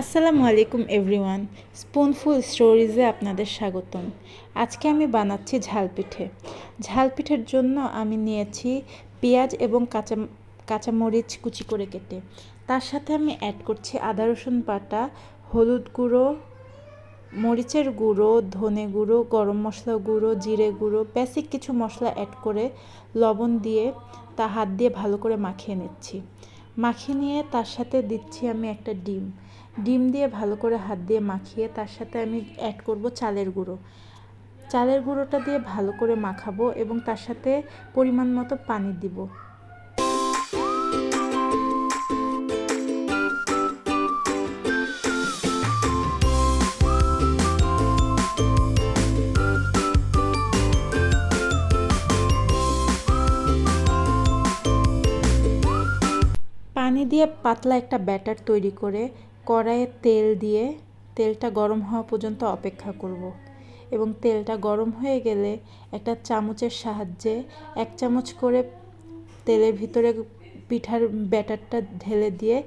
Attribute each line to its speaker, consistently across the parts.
Speaker 1: আসসালামু আলাইকুম এভরিওয়ান, স্পুনফুল স্টোরিজে আপনাদের স্বাগতম। আজকে আমি বানাচ্ছি ঝাল পিঠে। ঝাল পিঠের জন্য আমি নিয়েছি পেঁয়াজ এবং কাঁচামরিচ কুচি করে কেটে। তার সাথে আমি অ্যাড করছি আদা রসুন বাটা, হলুদ গুঁড়ো, মরিচের গুঁড়ো, ধনে গুঁড়ো, গরম মশলা গুঁড়ো, জিরে গুঁড়ো, বেসিক কিছু মশলা অ্যাড করে লবণ দিয়ে তা হাত দিয়ে ভালো করে মাখিয়ে নিচ্ছি। মাখিয়ে নিয়ে তার সাথে দিচ্ছি আমি একটা ডিম দিয়ে ভালো করে হাত দিয়ে মাখিয়ে তার সাথে আমি অ্যাড করব চালের গুঁড়োটা দিয়ে ভালো করে মাখাবো এবং তার সাথে পরিমাণ মতো পানি দিব। পানি দিয়ে পাতলা একটা ব্যাটার তৈরি করে কড়াইয়ে তেল দিয়ে তেলটা গরম হওয়া পর্যন্ত অপেক্ষা করব এবং তেলটা গরম হয়ে গেলে একটা চামচের সাহায্যে 1 চামচ করে তেলের ভিতরে পিঠার ব্যাটারটা ঢেলে দিয়ে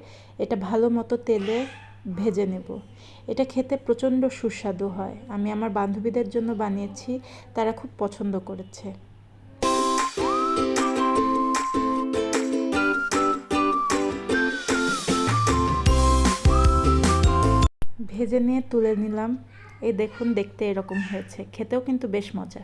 Speaker 1: এটা ভালো মতো তেলে ভেজে নেব। এটা খেতে প্রচণ্ড সুস্বাদু হয়। আমি আমার বান্ধবীদের জন্য বানিয়েছি, তারা খুব পছন্দ করেছে। ভেজে নিয়ে তুলে নিলাম। এই দেখুন, দেখতে এরকম হয়েছে, খেতেও কিন্তু বেশ মজা।